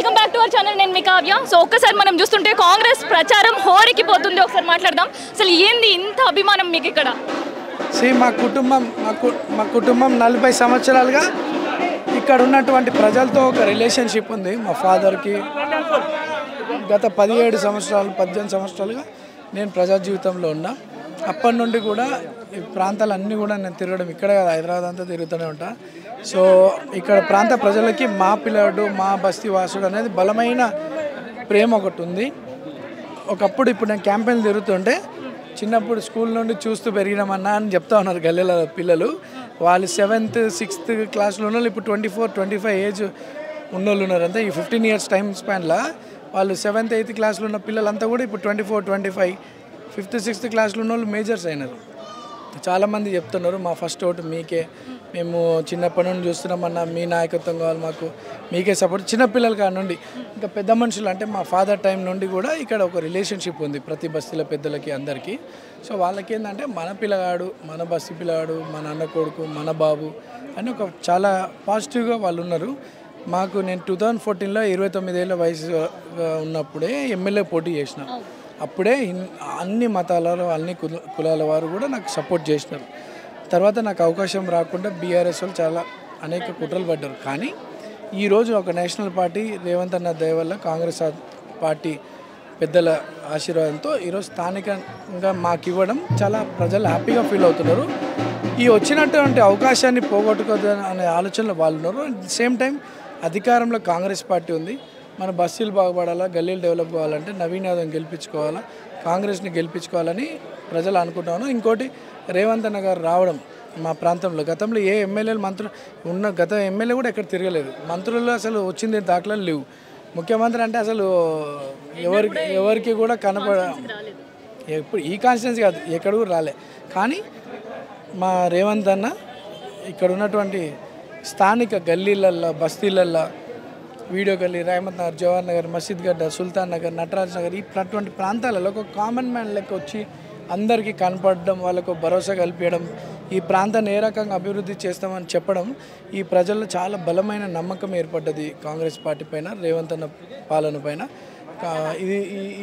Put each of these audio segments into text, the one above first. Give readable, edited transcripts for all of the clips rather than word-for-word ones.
Welcome back to our channel. నేను మీ Kavya. So ఒక్కసారి మనం చూస్తుంటే కాంగ్రెస్ ప్రచారం హోరెక్కిపోతుంది. ఒకసారి మాట్లాడదాం. అసలు ఏంది ఇంత అభిమానం మీకు ఇక్కడ? మా కుటుంబం 40 సంవత్సరాలుగా ఇక్కడ ఉన్నటువంటి ప్రజలతో ఒక రిలేషన్షిప్ ఉంది. మా ఫాదర్కి గత 17 సంవత్సరాలు 18 సంవత్సరాలుగా నేను ప్రజా జీవితంలో ఉన్నా. అప్పటి నుండి కూడా ఈ ప్రాంతాలన్నీ కూడా నేను తిరగడం ఇక్కడే కదా, హైదరాబాద్ అంతా తిరుగుతూనే ఉంటా. సో ఇక్కడ ప్రాంత ప్రజలకి మా పిల్లాడు మా బస్తీ వాసుడు అనేది బలమైన ప్రేమ ఒకటి ఉంది. ఒకప్పుడు ఇప్పుడు నేను క్యాంపెయిన్ తిరుగుతుంటే చిన్నప్పుడు స్కూల్ నుండి చూస్తూ పెరిగినామన్నా అని చెప్తా ఉన్నారు గల్లీల పిల్లలు. వాళ్ళు 7th 6th క్లాస్లో ఉన్న ఇప్పుడు 24-25 ఏజ్ ఉన్నోళ్ళు ఉన్నారు. అంతా ఈ 15 years టైం స్పాన్లో వాళ్ళు 7th 8th క్లాస్లో ఉన్న పిల్లలంతా కూడా ఇప్పుడు 24-25 5th 6th క్లాస్లో ఉన్న వాళ్ళు మేజర్స్ అయినారు. చాలామంది చెప్తున్నారు మా ఫస్ట్ ఓటు మీకే, మేము చిన్నప్పటి నుండి చూస్తున్నామన్నా, మీ నాయకత్వం కావాలి మాకు, మీకే సపోర్ట్. చిన్నపిల్లల కాడ నుండి ఇంకా పెద్ద మనుషులు అంటే మా ఫాదర్ టైం నుండి కూడా ఇక్కడ ఒక రిలేషన్షిప్ ఉంది ప్రతి బస్తీల పెద్దలకి అందరికీ. సో వాళ్ళకి ఏంటంటే మన పిల్లగాడు, మన బస్తీ పిల్లగాడు, మన అన్న కొడుకు, మన బాబు అని ఒక చాలా పాజిటివ్గా వాళ్ళు ఉన్నారు. మాకు నేను 2014లో 29 ఏళ్ళ వయసు ఉన్నప్పుడే ఎమ్మెల్యే పోటీ చేసిన. అప్పుడే అన్ని మతాల అన్ని కులాల వారు కూడా నాకు సపోర్ట్ చేసినారు. తర్వాత నాకు అవకాశం రాకుండా బీఆర్ఎస్ వాళ్ళు చాలా అనేక కుట్రలు పడ్డారు. కానీ ఈరోజు ఒక నేషనల్ పార్టీ రేవంత్ అన్న దయ వల్ల కాంగ్రెస్ పార్టీ పెద్దల ఆశీర్వాదంతో ఈరోజు స్థానికంగా మాకు ఇవ్వడం చాలా ప్రజలు హ్యాపీగా ఫీల్ అవుతున్నారు. ఈ వచ్చినటువంటి అవకాశాన్ని పోగొట్టుకోదు అనే ఆలోచనలో వాళ్ళు ఉన్నారు. అట్ ది సేమ్ టైం అధికారంలో కాంగ్రెస్ పార్టీ ఉంది. మన బస్సులు బాగుపడాలా, గల్లీలు డెవలప్ కావాలంటే నవీన్ యాదవ్ గెలిపించుకోవాలా, కాంగ్రెస్ని గెలిపించుకోవాలని ప్రజలు అనుకుంటున్నాను. ఇంకోటి రేవంత్ అన్న గారు రావడం మా ప్రాంతంలో గతంలో ఏ ఎమ్మెల్యేలు మంత్రులు ఉన్న గత ఎమ్మెల్యే కూడా ఎక్కడ తిరగలేదు. మంత్రులు అసలు వచ్చింది దాఖలాలు లేవు. ముఖ్యమంత్రి అంటే అసలు ఎవరికి కూడా ఎప్పుడు ఈ కాన్స్టిట్యున్సీ కాదు ఎక్కడ కూడా రాలే. కానీ మా రేవంత్ అన్న ఇక్కడ ఉన్నటువంటి స్థానిక గల్లీలల్లో బస్తీలల్లో వీడియో గల్లీ, రహమత్ నగర్, జవహర్ నగర్, మసీద్ గడ్డ, సుల్తాన్ నగర్, నటరాజ్ నగర్ ఇటువంటి ప్రాంతాలలో ఒక కామన్ మ్యాన్ లెక్క వచ్చి అందరికీ కనపడడం, వాళ్ళకు భరోసా కల్పించడం, ఈ ప్రాంతాన్ని ఏ రకంగా అభివృద్ధి చేస్తామని చెప్పడం ఈ ప్రజల్లో చాలా బలమైన నమ్మకం ఏర్పడ్డది కాంగ్రెస్ పార్టీ పైన, రేవంత్ అన్న పాలన పైన.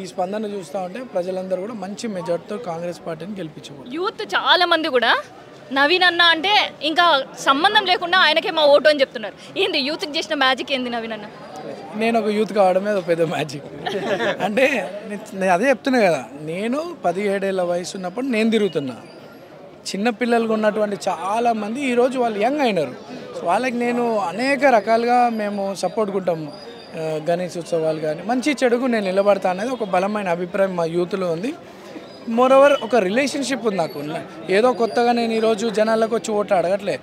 ఈ స్పందన చూస్తూ ఉంటే ప్రజలందరూ కూడా మంచి మెజార్టీతో కాంగ్రెస్ పార్టీని గెలిపించబోతున్నారు. యూత్ చాలా మంది కూడా నవీన్ అన్న అంటే ఇంకా సంబంధం లేకుండా ఆయనకే మా ఓటు అని చెప్తున్నారు. ఏంది యూత్కి చేసిన మ్యాజిక్ ఏంది నవీన్ అన్న? నేను ఒక యూత్ కావడమే ఒక పెద్ద మ్యాజిక్. అంటే నేను అదే చెప్తున్నా కదా, నేను 17 ఏళ్ళ వయసు ఉన్నప్పుడు నేను తిరుగుతున్నా. చిన్నపిల్లలుగా ఉన్నటువంటి చాలామంది ఈరోజు వాళ్ళు యంగ్ అయినారు. సో వాళ్ళకి నేను అనేక రకాలుగా మేము సపోర్ట్ ఉంటాము. గణేష్ ఉత్సవాలు కానీ మంచి చెడుకు నేను నిలబడతా అనేది ఒక బలమైన అభిప్రాయం మా యూత్లో ఉంది. మోరోవర్ ఒక రిలేషన్షిప్ ఉంది నాకు. ఏదో కొత్తగా నేను ఈరోజు జనాలకు వచ్చి ఓట్లు అడగట్లే.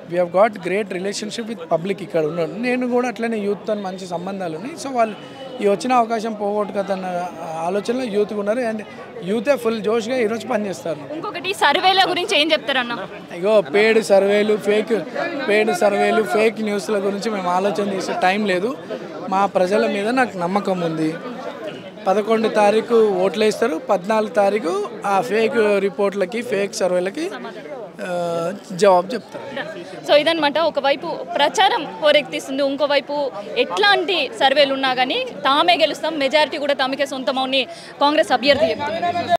We have got great relationship with public ఇక్కడ ఉన్నాడు. నేను కూడా అట్లనే యూత్తో మంచి సంబంధాలు ఉన్నాయి. సో వాళ్ళు ఈ వచ్చిన అవకాశం పోగొట్టుకదన్న ఆలోచనలో యూత్గా ఉన్నారు. అండ్ యూతే ఫుల్ జోష్గా ఈరోజు పనిచేస్తారు. ఇంకొకటి సర్వేల గురించి ఏం చెప్తారన్న? ఇగో పేడ్ సర్వేలు ఫేక్ న్యూస్ల గురించి మేము ఆలోచన చేసే టైం లేదు. మా ప్రజల మీద నాకు నమ్మకం ఉంది. 11 తారీఖు ఓట్లు వేస్తారు, 14 తారీఖు ఆ ఫేక్ రిపోర్ట్లకి ఫేక్ సర్వేలకి జవాబు చెప్తారు. సో ఇదనమాట, ఒకవైపు ప్రచారం హోరెత్తిస్తుంది, ఇంకోవైపు ఎట్లాంటి సర్వేలు ఉన్నా కానీ తామే గెలుస్తాం, మెజారిటీ కూడా తమకే సొంతమని కాంగ్రెస్ అభ్యర్థి చెప్తున్నారు.